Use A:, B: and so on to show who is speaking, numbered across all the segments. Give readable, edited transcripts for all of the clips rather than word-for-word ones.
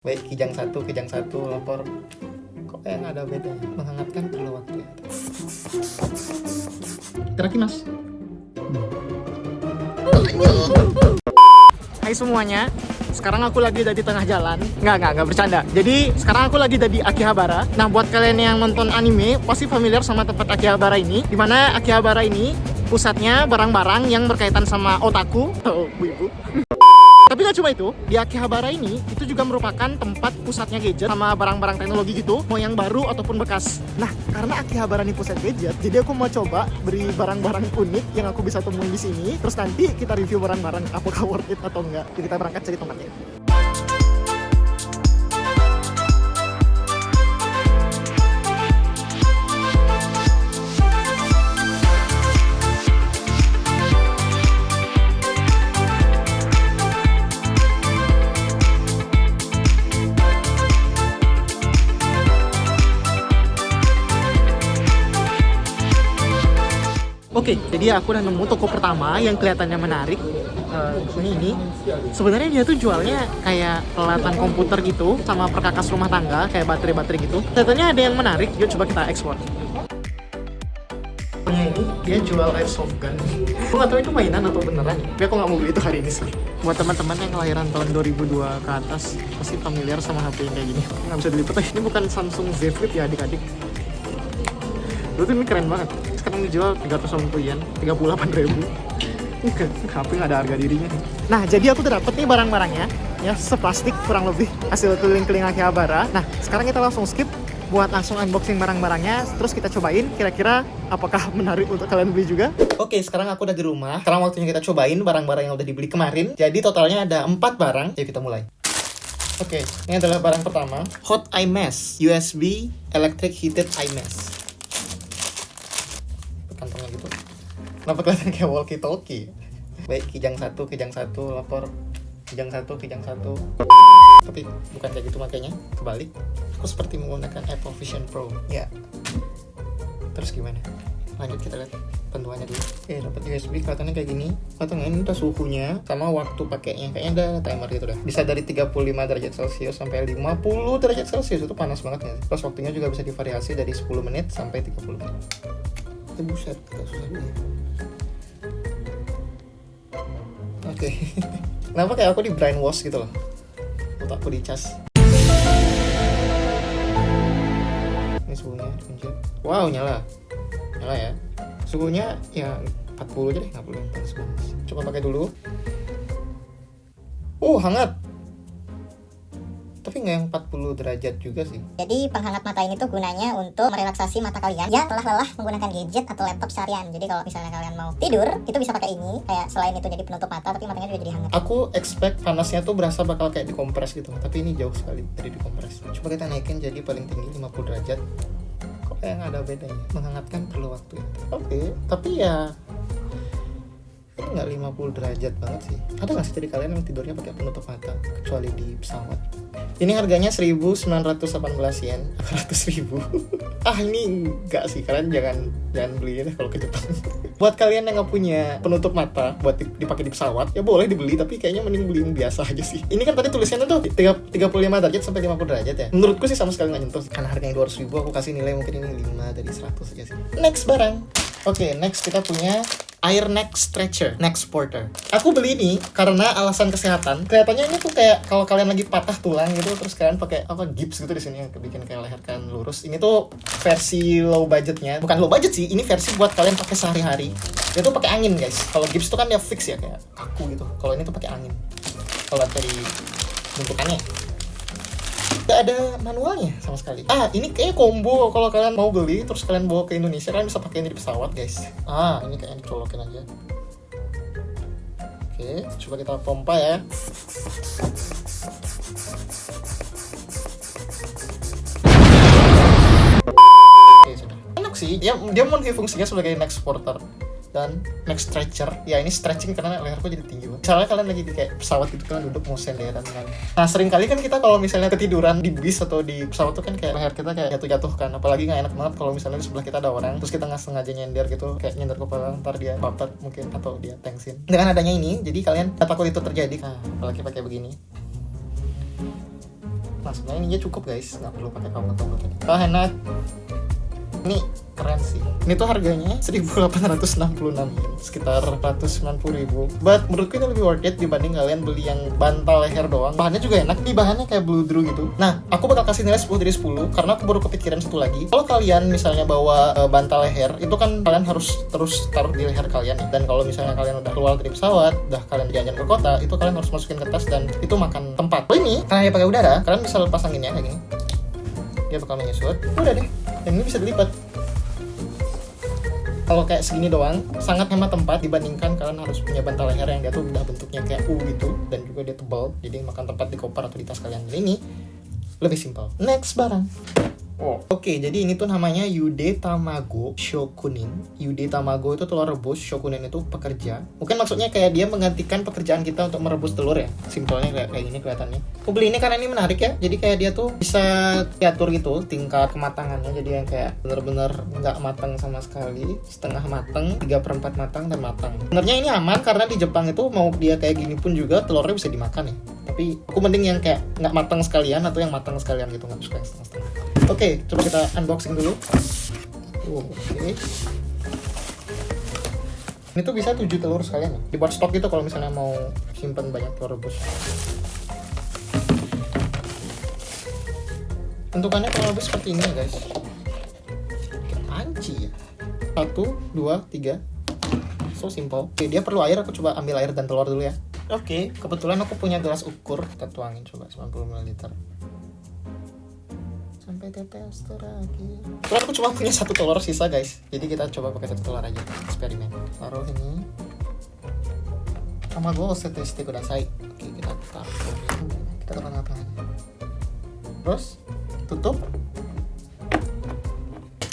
A: Baik, kijang satu lapor. Kok kayak nggak ada bedanya? Menghangatkan perlu waktu ya. Mas. Hai semuanya, sekarang aku lagi di tengah jalan. Nggak bercanda. Jadi sekarang aku lagi di Akihabara. Nah, buat kalian yang nonton anime pasti familiar sama tempat Akihabara ini. Dimana Akihabara ini pusatnya barang-barang yang berkaitan sama otaku. Oh, ibu. Tapi nggak cuma itu, di Akihabara ini itu juga merupakan tempat pusatnya gadget sama barang-barang teknologi gitu, mau yang baru ataupun bekas. Nah, karena Akihabara ini pusat gadget, jadi aku mau coba beri barang-barang unik yang aku bisa temuin di sini. Terus nanti kita review barang-barang apakah worth it atau enggak. Jadi kita berangkat cari tempatnya. Oke, jadi aku udah nemu toko pertama yang kelihatannya menarik. Ini sebenarnya dia tuh jualnya kayak peralatan komputer gitu sama perkakas rumah tangga kayak baterai-baterai gitu. Kelihatannya ada yang menarik, yuk coba kita ekspor. Ini dia jual airsoft gun. Aku nggak tahu itu mainan atau beneran. Tapi aku nggak mau beli itu hari ini sih. Buat teman-teman yang kelahiran tahun 2002 ke atas pasti familiar sama HP yang kayak gini. Nggak bisa dilipat. Ini bukan Samsung Z Flip ya adik-adik. Dulu tuh ini keren banget. Sekarang dijual 380 yen, 38.000. HP nggak ada harga dirinya. Nah, jadi aku udah dapet nih barang-barangnya, ya seplastik kurang lebih hasil keliling-keliling Akihabara. Nah, sekarang kita langsung skip buat langsung unboxing barang-barangnya, terus kita cobain kira-kira apakah menarik untuk kalian beli juga. Oke, sekarang aku udah di rumah. Sekarang waktunya kita cobain barang-barang yang udah dibeli kemarin. Jadi totalnya ada 4 barang. Jadi kita mulai. Oke, ini adalah barang pertama, Hot Eye Mask, USB Electric Heated Eye Mask. Kantongnya gitu. Kenapa kelihatan kayak walkie-talkie? Baik, kijang satu, lapor. Kijang satu. Tapi bukan kayak gitu makanya, kebalik. Aku seperti menggunakan Apple Vision Pro. Ya. Terus gimana? Lanjut kita lihat panduannya dulu. Oke, dapat USB kelihatannya kayak gini. Kelihatannya ini udah suhunya sama waktu pakainya. Kayaknya ada timer gitu dah. Bisa dari 35 derajat Celcius sampai 50 derajat Celcius. Itu panas banget ya. Terus waktunya juga bisa divariasi dari 10 menit sampai 30 menit. Buset, gak susah nih. Oke. Kenapa kayak aku di brainwash gitu loh? Otakku dicas. Ini suhunya dipencet. Wow, nyala ya. Suhunya ya 40 aja deh, nggak perlu yang panas banget. Coba pakai dulu. Hangat. Tapi nggak yang 40 derajat juga sih.
B: Jadi penghangat mata ini tuh gunanya untuk merelaksasi mata kalian yang telah lelah menggunakan gadget atau laptop seharian. Jadi kalau misalnya kalian mau tidur, itu bisa pakai ini. Kayak selain itu jadi penutup mata, tapi matanya juga jadi hangat.
A: Aku expect panasnya tuh berasa bakal kayak dikompres gitu. Tapi ini jauh sekali dari dikompres. Coba kita naikin jadi paling tinggi 50 derajat. Kok kayak nggak ada bedanya? Menghangatkan perlu waktu ya. Oke, tapi ya ini nggak 50 derajat banget sih. Ada nggak sih dari kalian yang tidurnya pakai penutup mata kecuali di pesawat? Ini harganya 1.918 yen, 100.000. Ini enggak sih, kalian jangan beli deh kalau ke Jepang. Buat kalian yang nggak punya penutup mata buat dipakai di pesawat, ya boleh dibeli, tapi kayaknya mending beli yang biasa aja sih. Ini kan tadi tulisannya tuh 35 derajat sampai 50 derajat ya. Menurutku sih sama sekali nggak nyentuh. Karena harganya 200.000, aku kasih nilai mungkin ini 5 dari 100 aja sih. Next barang. Oke, next kita punya Air Neck Stretcher, Neck Supporter. Aku beli ini karena alasan kesehatan. Kelihatannya ini tuh kayak kalau kalian lagi patah tulang gitu, terus kalian pakai gips gitu di sini yang bikin kayak leher kalian lurus. Ini tuh versi low budgetnya. Bukan low budget sih, ini versi buat kalian pakai sehari-hari. Dia tuh pakai angin, guys. Kalau gips tuh kan dia fix ya, kayak kaku gitu. Kalau ini tuh pakai angin. Kalau dari bentukannya gak ada manualnya sama sekali. Ini kayaknya combo. Kalau kalian mau beli terus kalian bawa ke Indonesia, kalian bisa pakai ini di pesawat, guys. Ini kayaknya dicolokin aja. Oke, coba kita pompa ya. Oke, sudah. Enak sih. Dia multifungsinya sebagai neck supporter dan neck stretcher. Ya, ini stretching karena leherku jadi tinggi banget. Misalnya kalian lagi di kayak pesawat gitu kan, duduk mau senderan kan. Nah, sering kali kan kita kalau misalnya ketiduran di bis atau di pesawat tuh kan kayak leher kita kayak jatuh-jatuh kan. Apalagi nggak enak banget kalau misalnya di sebelah kita ada orang terus kita nggak sengaja nyender gitu, kayak nyender kepala, ntar dia baper mungkin atau dia tensin. Dengan adanya ini, jadi kalian tak takut itu terjadi. Apalagi pakai begini. Nah sebenarnya ininya cukup guys, nggak perlu pakai kabel-kabel tadi. Oh enak. Ini keren sih. Ini tuh harganya 1.866 yen, sekitar 190.000. But menurutku ini lebih worth it dibanding kalian beli yang bantal leher doang. Bahannya juga enak, di bahannya kayak blue drew gitu. Nah, aku bakal kasih nilai 10 dari 10 karena aku baru kepikiran satu lagi. Kalau kalian misalnya bawa bantal leher, itu kan kalian harus terus taruh di leher kalian ya. Dan kalau misalnya kalian udah keluar dari pesawat, udah kalian jalan ke kota, itu kalian harus masukin ke tas dan itu makan tempat. Kalau ini karena dia pakai udara, kalian bisa lepas anginnya kayak gini. Dia bakal menyusut. Udah deh. Dan ini bisa dilipat. Kalau kayak segini doang, sangat hemat tempat dibandingkan kalian harus punya bantal leher yang dia tuh udah bentuknya kayak U gitu, dan juga dia tebal, jadi makan tempat di koper atau di tas kalian. Dan ini lebih simpel. Next barang. Oke, jadi ini tuh namanya Yude Tamago Shokunin. Yude Tamago itu telur rebus, Shokunin itu pekerja. Mungkin maksudnya kayak dia menggantikan pekerjaan kita untuk merebus telur ya. Simpelnya kayak gini kelihatannya. Aku beli ini karena ini menarik ya. Jadi kayak dia tuh bisa diatur gitu tingkat kematangannya. Jadi yang kayak bener-bener nggak matang sama sekali, setengah matang, 3/4 matang, dan matang. Sebenarnya ini aman karena di Jepang itu mau dia kayak gini pun juga telurnya bisa dimakan ya. Tapi aku mending yang kayak nggak matang sekalian atau yang matang sekalian gitu, nggak suka yang setengah-setengah. Oke, coba kita unboxing dulu. Oke. Ini tuh bisa 7 telur sekalian ya. Dibuat stok gitu kalau misalnya mau simpen banyak telur rebus. Bentukannya kalau lebih seperti ini ya guys. Kayak panci ya. 1, 2, 3. So simple. Oke, dia perlu air, aku coba ambil air dan telur dulu ya. Oke, kebetulan aku punya gelas ukur. Kita tuangin coba 90 ml. Sampai tetes terakhir. Telur aku cuma punya 1 telur sisa guys. Jadi kita coba pakai 1 telur aja. Eksperimen. Taruh ini. Tamago seteste kudasai. Oke, kita taruh. Kita tengah-tengah. Terus tutup.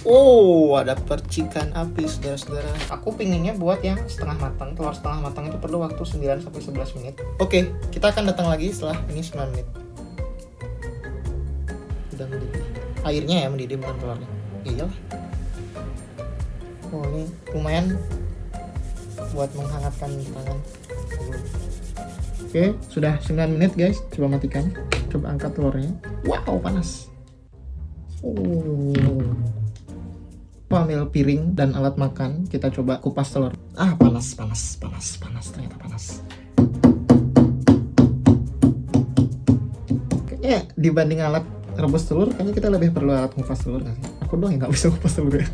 A: Oh, ada percikan api saudara-saudara. Aku pinginnya buat yang setengah matang. Telur setengah matang itu perlu waktu 9-11 menit. Oke, kita akan datang lagi setelah ini 9 menit. Udah mendidih. Airnya ya mendidih, bukan telurnya. Iyalah. Oh, ini lumayan buat menghangatkan tangan. Oke, sudah 9 menit guys. Coba matikan. Coba angkat telurnya. Wow, panas. Ambil piring dan alat makan, kita coba kupas telur. Panas ternyata panas. Kayaknya dibanding alat rebus telur, kayaknya kita lebih perlu alat ngupas telur nggak sih? Aku doang yang nggak bisa ngupas telur ya.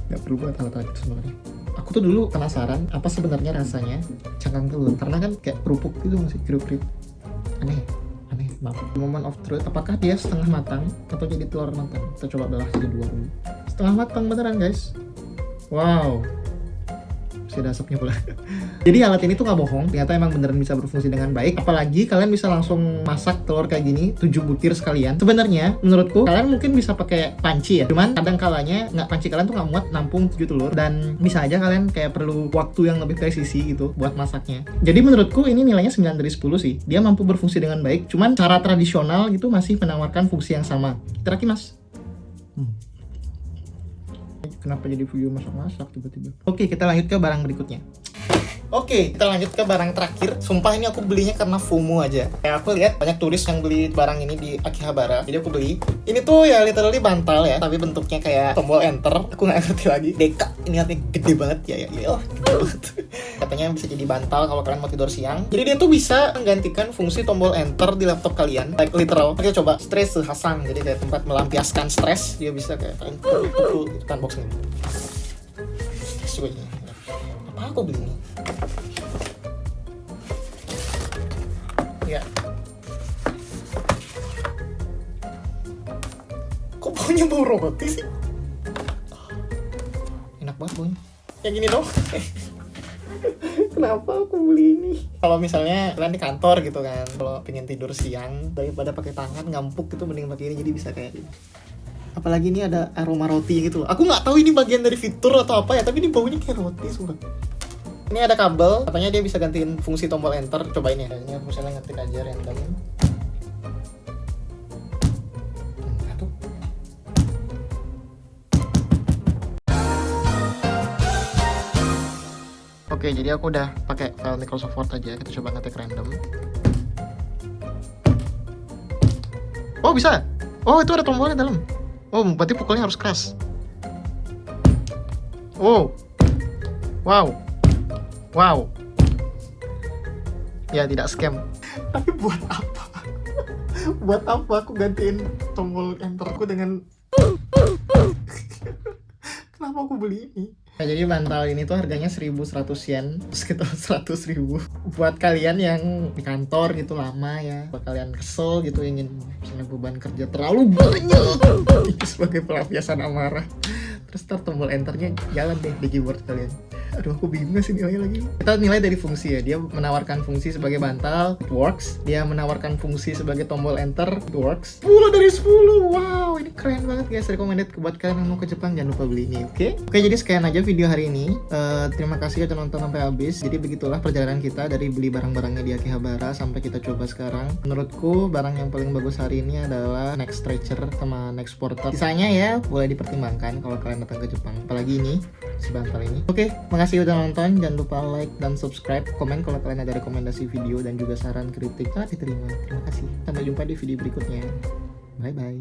A: Nggak perlu buat alat-alat itu sebenarnya. Aku tuh dulu penasaran apa sebenarnya rasanya cangkang telur, karena kan kayak kerupuk gitu masih kriuk-kriuk. Aneh. Maaf. Moment of truth, apakah dia setengah matang atau jadi telur matang? Kita coba belah jadi 2 dulu. Setengah matang beneran guys. Wow. Masih ada asapnya pula. Jadi alat ini tuh nggak bohong, ternyata emang beneran bisa berfungsi dengan baik. Apalagi kalian bisa langsung masak telur kayak gini 7 butir sekalian. Sebenarnya menurutku kalian mungkin bisa pakai panci ya, cuman kadang kalanya nggak, panci kalian tuh nggak muat nampung 7 telur, dan bisa aja kalian kayak perlu waktu yang lebih presisi gitu buat masaknya. Jadi menurutku ini nilainya 9 dari 10 sih. Dia mampu berfungsi dengan baik, cuman cara tradisional gitu masih menawarkan fungsi yang sama. Itadakimasu. Kenapa jadi video masak-masak tiba-tiba? Oke, kita lanjut ke barang berikutnya. Oke, kita lanjut ke barang terakhir. Sumpah ini aku belinya karena FOMO aja. Kayak aku lihat banyak turis yang beli barang ini di Akihabara, jadi aku beli. Ini tuh ya literally bantal ya, tapi bentuknya kayak tombol enter. Aku nggak ngerti lagi. Deka, ini artinya gede banget ya. Katanya bisa jadi bantal kalau kalian mau tidur siang. Jadi dia tuh bisa menggantikan fungsi tombol enter di laptop kalian. Like literal. Kita coba stres sehasang. Jadi kayak tempat melampiaskan stres. Dia bisa kayak kan boxing. Coba ini. Apa aku beli ini? Ya. Kok baunya bau roti sih? Enak banget baunya. Yang gini dong. Kenapa aku beli ini? Kalau misalnya kalian di kantor gitu kan, kalau pengen tidur siang daripada pakai tangan ngampuk gitu, mending pakai ini, jadi bisa kayak gini. Apalagi ini ada aroma roti gitu. Aku nggak tahu ini bagian dari fitur atau apa ya, tapi ini baunya kayak roti sumpah. Ini ada kabel, katanya dia bisa gantiin fungsi tombol enter. Cobain ya, ini aku misalnya ngetik aja random. Satu. Oke, jadi aku udah pakai file Microsoft Word aja. Kita coba ngetik random. Oh bisa. Oh itu ada tombolnya dalam. Oh berarti pukulnya harus keras. Oh. Wow. Wow. Ya tidak scam. Tapi buat apa? Buat apa aku gantiin tombol enterku dengan kenapa aku beli ini? Nah, jadi bantal ini tuh harganya 1.100 yen, sekitar 100.000. Buat kalian yang di kantor gitu lama ya, buat kalian kesel gitu ingin misalnya beban kerja terlalu banyak, itu sebagai pelampiasan amarah. Terus ntar tombol enternya jalan deh di keyboard kalian. Aduh aku bingung sih nilainya lagi. Kita nilai dari fungsi ya. Dia menawarkan fungsi sebagai bantal, it works. Dia menawarkan fungsi sebagai tombol enter, it works. 10 dari 10. Wow, ini keren banget guys. Recommended buat kalian yang mau ke Jepang, jangan lupa beli ini, oke? Oke, jadi sekian aja video hari ini. Terima kasih udah nonton sampai habis. Jadi begitulah perjalanan kita dari beli barang-barangnya di Akihabara sampai kita coba sekarang. Menurutku barang yang paling bagus hari ini adalah neck stretcher sama neck supporter. Sisanya ya boleh dipertimbangkan kalau kalian datang ke Jepang. Apalagi ini si bantal ini. Oke, makasih udah nonton. Jangan lupa like dan subscribe. Komen kalau kalian ada rekomendasi video dan juga saran kritik. Diterima. Terima kasih. Sampai jumpa di video berikutnya. Bye bye.